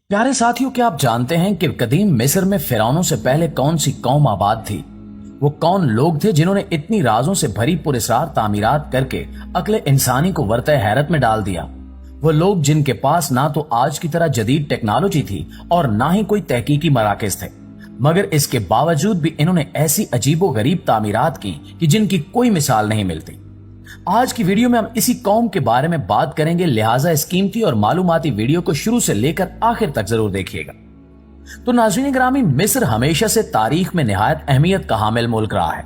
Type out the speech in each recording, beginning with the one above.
प्यारे साथियों, क्या आप जानते हैं कि कदीम मिस्र में फिरौनों से पहले कौन सी कौम आबाद थी? वो कौन लोग थे जिन्होंने इतनी राजों से भरी पुरस्कार तामीरात करके अक्ल इंसानी को वर्तः हैरत में डाल दिया? वो लोग जिनके पास ना तो आज की तरह जदीद टेक्नोलॉजी थी और ना ही कोई तहकीकी मराकज थे, मगर इसके बावजूद भी इन्होंने ऐसी अजीबो गरीब तामीरात की कि जिनकी कोई मिसाल नहीं मिलती। आज की वीडियो में हम इसी कौम के बारे में बात करेंगे, लिहाजा इस कीमती और मालूमाती वीडियो को शुरू से लेकर आखिर तक जरूर देखिएगा। तो नाज़रीन ग्रामी, मिस्र हमेशा से तारीख में निहायत अहमियत का हामिल मुल्क रहा है।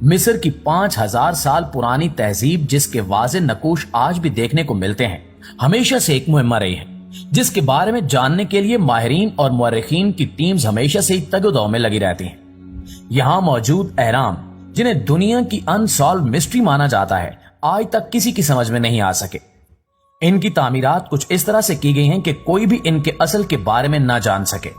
मिस्र की 5000 साल पुरानी तहजीब, जिसके वाज़े नकूश आज भी देखने को मिलते हैं, हमेशा से एक मुहिम्मा रही है, जिसके बारे में जानने के लिए माहिरीन और मुअर्रिखीन की टीम्स हमेशा से ही तगदो में लगी रहती हैं। यहाँ मौजूद अहराम, जिन्हें दुनिया की अनसॉल्व मिस्ट्री माना जाता है, आज तक किसी की समझ में नहीं आ सके। इनकी तामीरात कुछ इस तरह से की गई हैं कि कोई भी इनके असल के बारे में ना जान सके।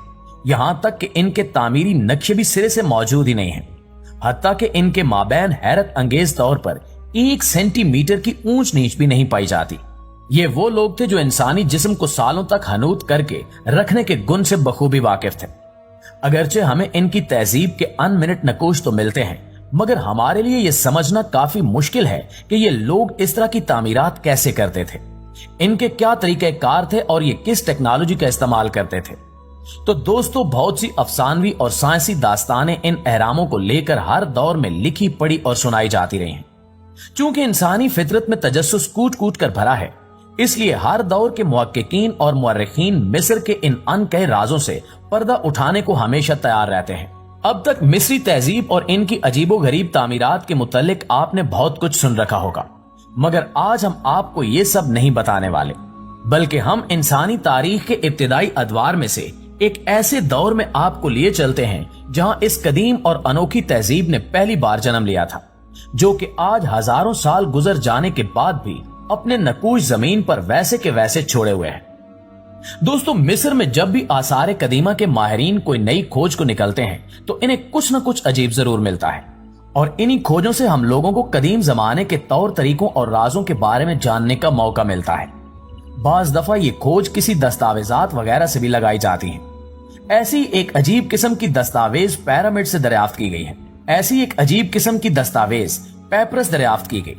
यहां तक कि इनके तामीरी नक्शे भी सिरे से मौजूद ही नहीं हैं। हत्ता कि इनके माबैन हैरत अंगेज तौर पर 1 सेंटीमीटर की ऊंच नीच भी नहीं पाई जाती। ये वो लोग थे जो इंसानी जिस्म को सालों तक हनूत करके रखने के गुण से बखूबी वाकिफ थे। अगरचे हमें इनकी तहजीब के अनमिनट नकूश तो मिलते हैं, मगर हमारे लिए यह समझना काफी मुश्किल है कि ये लोग इस तरह की तामीरात कैसे करते थे, इनके क्या तरीके कार थे और ये किस टेक्नोलॉजी का इस्तेमाल करते थे। तो दोस्तों, बहुत सी अफसानवी और साइंसी दास्तानें इन अहरामों को लेकर हर दौर में लिखी पढ़ी और सुनाई जाती रही हैं। चूंकि इंसानी फितरत में तजस्सुस कूट कूट कर भरा है, इसलिए हर दौर के मुहक्किकीन और मुअर्रिखीन मिस्र के इन अनकहे राजों से पर्दा उठाने को हमेशा तैयार रहते हैं। अब तक मिस्री तहजीब और इनकी अजीबो गरीब तामीरात के मुतालिक आपने बहुत कुछ सुन रखा होगा, मगर आज हम आपको ये सब नहीं बताने वाले, बल्कि हम इंसानी तारीख के इब्तिदाई अदवार में से एक ऐसे दौर में आपको लिए चलते हैं जहां इस कदीम और अनोखी तहजीब ने पहली बार जन्म लिया था, जो कि आज हजारों साल गुजर जाने के बाद भी अपने नकूश जमीन पर वैसे के वैसे छोड़े हुए हैं। दोस्तों, मिस्र में जब भी आसार कदीमा के माहिरीन कोई नई खोज को निकलते हैं तो इन्हें कुछ न कुछ अजीब जरूर मिलता है, और इन्हीं खोजों से हम लोगों को कदीम जमाने के तौर तरीकों और राजों के बारे में जानने का मौका मिलता है। बाज दफा ये खोज किसी दस्तावेजात वगैरह से भी लगाई जाती है। ऐसी एक अजीब किस्म की दस्तावेज पिरामिड से दरियाफ्त की गई है। ऐसी एक अजीब किस्म की दस्तावेज पैपरस दरियाफ्त की गई,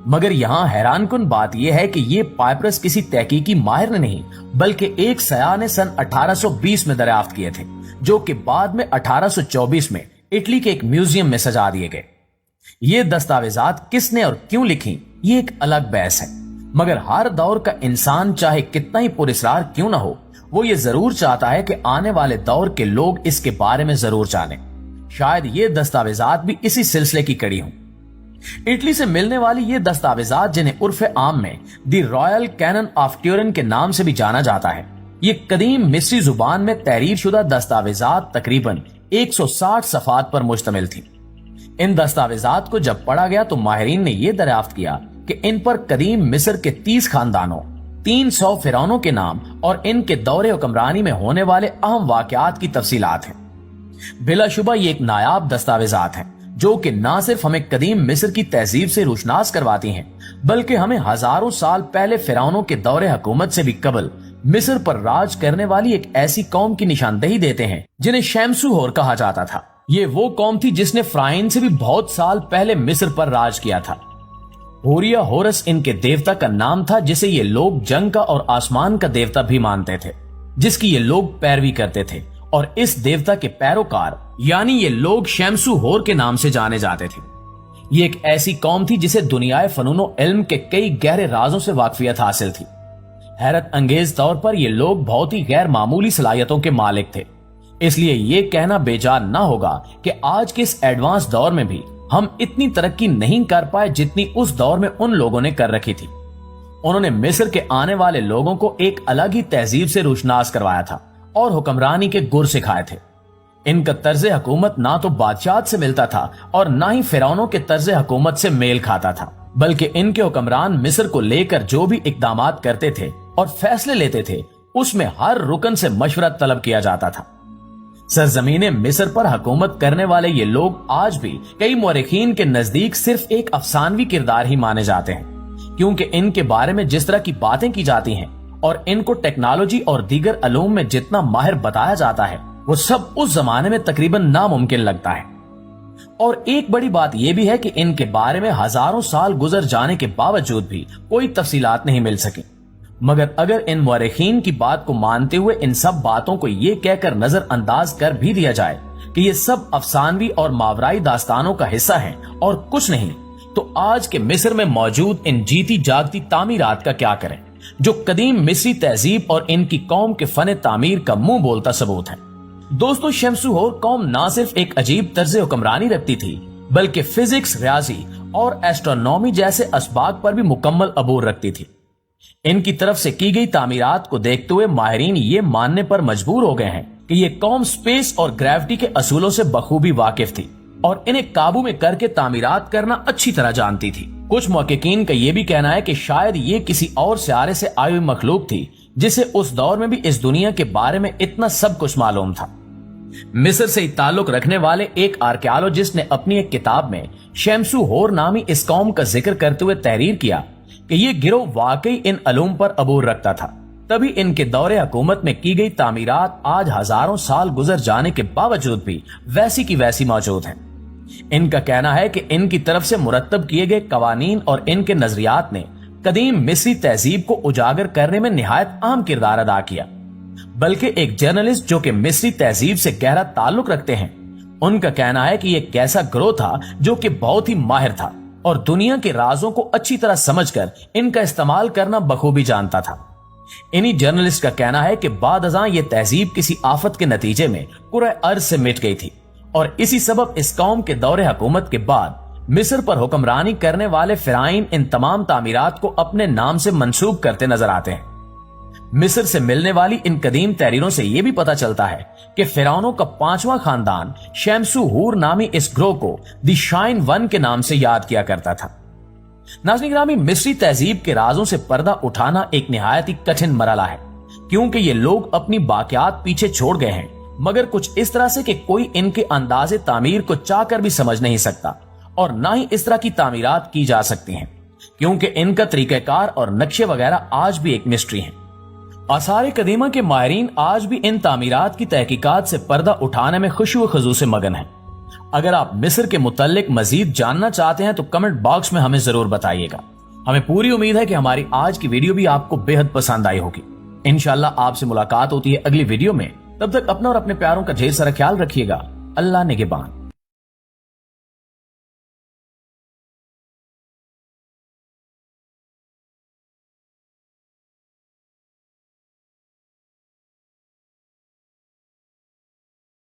मगर यहाँ हैरानकुन बात यह है कि ये पाइपरस किसी तहकीकी माहिर ने नहीं, बल्कि एक सयाह ने सन 1820 में दरियाफ्त किए थे, जो कि बाद में 1824 में इटली के एक म्यूजियम में सजा दिए गए। ये दस्तावेजात किसने और क्यों लिखी, ये एक अलग बहस है, मगर हर दौर का इंसान चाहे कितना ही पुरस्कार क्यों ना हो, वो ये जरूर चाहता है कि आने वाले दौर के लोग इसके बारे में जरूर जानें। शायद ये दस्तावेजात भी इसी सिलसिले की कड़ी हों। इटली से मिलने वाली ये दस्तावेजात, जिन्हें उर्फ आम में दी रॉयल कैनन ऑफ ट्यूरिन के नाम से भी जाना जाता है, ये कदीम मिस्री जुबान में तहरीर शुदा दस्तावेजात तकरीबन 160 सफात पर मुश्तमिल थी। इन दस्तावेजात को जब पढ़ा गया तो माहिरीन ने यह दरियाफ्त किया कि इन पर कदीम मिस्र के 30 खानदानों, 300 फिरौनों के नाम और इनके दौरे हुक्मरानी में होने वाले अहम वाकयात की तफसीलात हैं। बिलाशुबा ये एक नायाब दस्तावेजात हैं, जो कि ना सिर्फ हमें कदीम मिस्र की तहजीब से रोशनास करवाती हैं, बल्कि हमें हजारों साल पहले फिरौनों के दौरे हुकूमत से भी कबल मिस्र पर राज करने वाली एक ऐसी कौम की निशानदेही देते हैं जिन्हें शमसूहोर कहा जाता था। ये वो कौम थी जिसने फ्राइन से भी बहुत साल पहले मिस्र पर राज किया था। होरिया होरस इनके देवता का नाम था, जिसे ये लोग जंग का और आसमान का देवता भी मानते थे, जिसकी ये लोग पैरवी करते थे, और इस देवता के पैरोकार यानी ये लोग शमसूहोर के नाम से जाने जाते थे। ये एक ऐसी कौम थी जिसे दुनियाए फनूनो इल्म के कई गहरे राजों से वाकफियत हासिल थी। हैरत अंगेज तौर पर ये लोग बहुत ही गैर मामूली सलाहियतों के मालिक थे, इसलिए ये कहना बेजान ना होगा कि आज के इस एडवांस दौर में भी हम इतनी तरक्की नहीं कर पाए जितनी उस दौर में उन लोगों ने कर रखी थी। उन्होंने मिस्र के आने वाले लोगों को एक अलग ही तहजीब से रोशनास करवाया था और हुक्मरानी के गुर सिखाए थे। इनका तर्ज हुकूमत ना तो बादशाह से मिलता था और ना ही फिरौनों के तर्ज हुकूमत से मेल खाता था, बल्कि इनके हुक्मरान मिस्र को लेकर जो भी इकदामात करते थे और फैसले लेते थे, उसमें हर रुकन से मशवरा तलब किया जाता था। सरजमीने मिस्र पर हुकूमत करने वाले ये लोग आज भी कई मुअर्रिखीन के नजदीक सिर्फ एक अफसानवी किरदार ही माने जाते हैं, क्योंकि इनके बारे में जिस तरह की बातें की जाती हैं और इनको टेक्नोलॉजी और दीगर अलूम में जितना माहिर बताया जाता है वो सब उस जमाने में तकरीबन नामुमकिन लगता है। और एक बड़ी बात यह भी है कि इनके बारे में हजारों साल गुजर जाने के बावजूद भी कोई तफसीलात नहीं मिल सकी। मगर अगर इन मुअर्रिखीन की बात को मानते हुए इन सब बातों को ये कहकर नजरअंदाज कर भी दिया जाए कि ये सब अफसानवी और मावराई दास्तानों का हिस्सा है और कुछ नहीं, तो आज के मिस्र में मौजूद इन जीती जागती तामीरात का क्या करें जो कदीम मिस्री तहजीब और इनकी कौम के फन तामीर का मुंह बोलता सबूत है। दोस्तों, शमसूहोर कौम ना सिर्फ एक अजीब तर्ज हुक्मरानी रखती थी बल्कि फिजिक्स, रियाजी और एस्ट्रोनॉमी जैसे असबाग पर भी मुकम्मल अबूर रखती थी। इनकी तरफ से की गई तामीरात को देखते हुए माहिरीन ये मानने पर मजबूर हो गए हैं कि ये कौम स्पेस और ग्रेविटी के असूलों से बखूबी वाकिफ थी और इन्हें काबू में करके तामीरात करना अच्छी तरह जानती थी। कुछ मुहक्किकीन का यह भी कहना है कि शायद ये किसी और सियारे से आई हुई मखलूक थी जिसे उस दौर में भी इस दुनिया के बारे में इतना सब कुछ मालूम था। मिस्र से ताल्लुक रखने वाले एक आर्कियोलॉजिस्ट ने अपनी एक किताब में शमसूहोर नामी इस कौम का जिक्र करते हुए तहरीर किया कि ये गिरोह वाकई इन अलूम पर अबूर रखता था, तभी इनके दौरे हुकूमत में की गई तामीरात आज हजारों साल गुजर जाने के बावजूद भी वैसी की वैसी मौजूद हैं। इनका कहना है कि इनकी तरफ से मुरत्तब किए गए कवानीन और इनके नजरियात ने कदीम मिस्री तहजीब को उजागर करने में निहायत अहम किरदार अदा किया। बल्कि एक जर्नलिस्ट जो कि मिस्री तहजीब से गहरा ताल्लुक रखते हैं, उनका कहना है कि यह ऐसा गिरोह था जो कि बहुत ही माहिर था और दुनिया के राजों को अच्छी तरह समझकर इनका इस्तेमाल करना बखूबी जानता था। इन्हीं जर्नलिस्ट का कहना है कि बाद अज़ां ये तहजीब किसी आफत के नतीजे में कुरे अर्ज से मिट गई थी और इसी सबब इस कौम के दौरे हुकूमत के बाद मिस्र पर हुक्मरानी करने वाले फिराइन इन तमाम तामीरात को अपने नाम से मंसूब करते नजर आते हैं। मिस्र से मिलने वाली इन कदीम तहरीरों से यह भी पता चलता है कि फिरौनों का 5वां खानदान शमसूहोर नामी इस ग्रोह को द शाइन वन के नाम से याद किया करता था। नाज़रीन गिरामी, मिस्री तहजीब के राजों से पर्दा उठाना एक निहायत ही कठिन मरहला है क्योंकि ये लोग अपनी बाकियात पीछे छोड़ गए हैं, मगर कुछ इस तरह से कि कोई इनके अंदाजे तामीर को चाह कर भी समझ नहीं सकता और ना ही इस तरह की तामीरात की जा सकती हैं क्योंकि इनका तरीक़ाकार और नक्शे वगैरह आज भी एक मिस्ट्री हैं। आसार कदीमा के माहिरीन आज भी इन तामीरात की तहकीकात से पर्दा उठाने में खुशू खजू से मगन है। अगर आप मिस्र के मुताल्लिक मजीद जानना चाहते हैं तो कमेंट बॉक्स में हमें जरूर बताइएगा। हमें पूरी उम्मीद है कि हमारी आज की वीडियो भी आपको बेहद पसंद आई होगी। इंशाल्लाह आपसे मुलाकात होती है अगली वीडियो में। तब तक अपना और अपने प्यारों का ढेर सारा ख्याल रखिएगा। अल्लाह निगहबान।